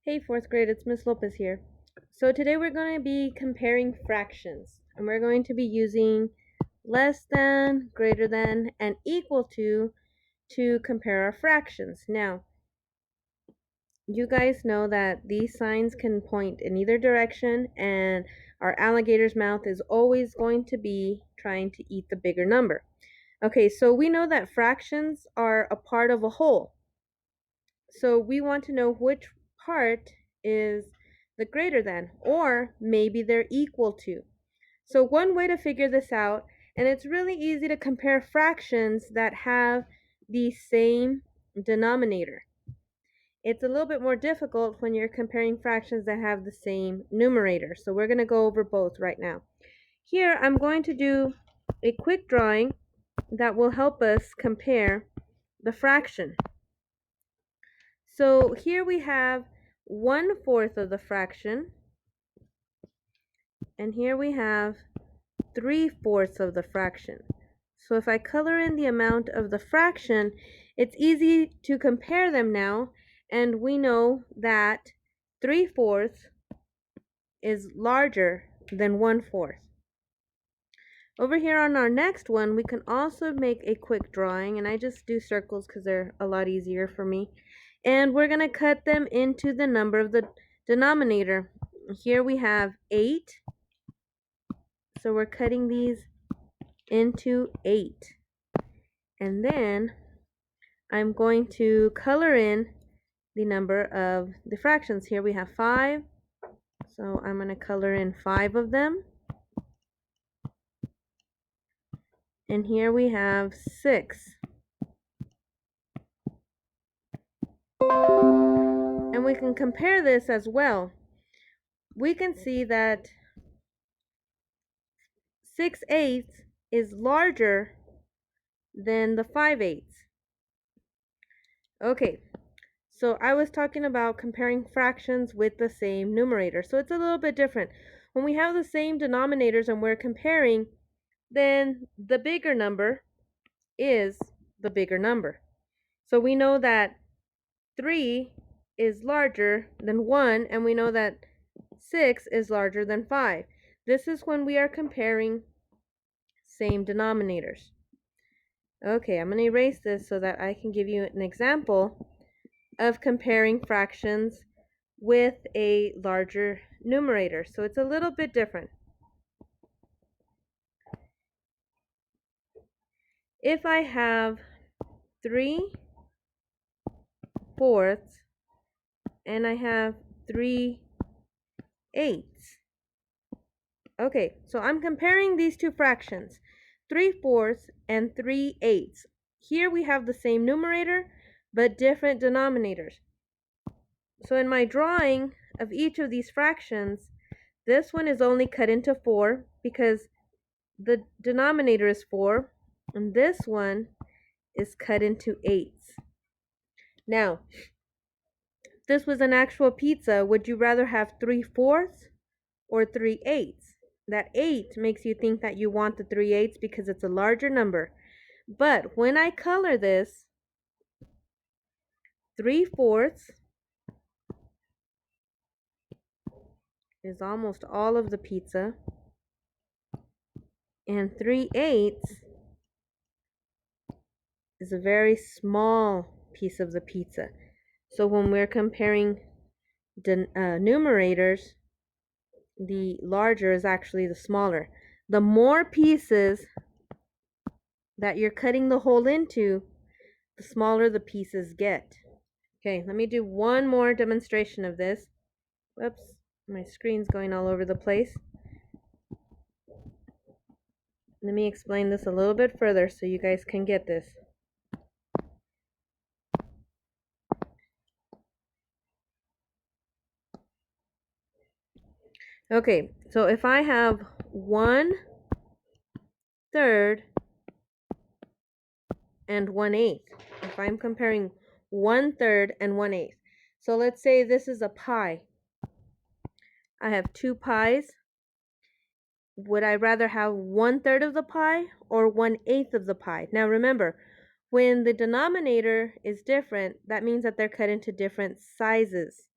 Hey, fourth grade, it's Miss Lopez here. So today we're going to be comparing fractions, and we're going to be using less than, greater than, and equal to compare our fractions. Now, you guys know that these signs can point in either direction, and our alligator's mouth is always going to be trying to eat the bigger number. Okay, so we know that fractions are a part of a whole. So we want to know which part is the greater than, or maybe they're equal to. So one way to figure this out, and it's really easy to compare fractions that have the same denominator. It's a little bit more difficult when you're comparing fractions that have the same numerator. So we're going to go over both right now. Here I'm going to do a quick drawing that will help us compare the fraction. So here we have 1/4 of the fraction, and here we have 3/4 of the fraction. So if I color in the amount of the fraction, it's easy to compare them now, and we know that 3/4 is larger than 1/4. Over here on our next one, we can also make a quick drawing, and I just do circles because they're a lot easier for me. And we're going to cut them into the number of the denominator. Here we have 8, so we're cutting these into 8. And then I'm going to color in the number of the fractions. Here we have 5, so I'm going to color in 5 of them. And here we have 6. And we can compare this as well. We can see that 6/8 is larger than the 5/8. Okay, so I was talking about comparing fractions with the same numerator. So it's a little bit different. When we have the same denominators and we're comparing, then the bigger number is the bigger number. So we know that 3 is larger than 1, and we know that 6 is larger than 5. This is when we are comparing same denominators. Okay, I'm going to erase this so that I can give you an example of comparing fractions with a larger numerator. So it's a little bit different. If I have 3/4 and I have 3/8. Okay, so I'm comparing these two fractions, 3/4 and 3/8. Here we have the same numerator, but different denominators. So in my drawing of each of these fractions, this one is only cut into 4 because the denominator is 4, and this one is cut into 8s. Now, if this was an actual pizza, would you rather have 3/4 or 3/8? That 8 makes you think that you want the 3/8 because it's a larger number. But when I color this, 3/4 is almost all of the pizza, and 3/8 is a very small piece of the pizza. So when we're comparing numerators, the larger is actually the smaller. The more pieces that you're cutting the hole into, the smaller the pieces get. Okay, let me do one more demonstration of this. Whoops, my screen's going all over the place. Let me explain this a little bit further so you guys can get this. Okay, so if I have 1/3 and 1/8, if I'm comparing 1/3 and 1/8, so let's say this is a pie. I have 2 pies. Would I rather have 1/3 of the pie or 1/8 of the pie? Now remember, when the denominator is different, that means that they're cut into different sizes.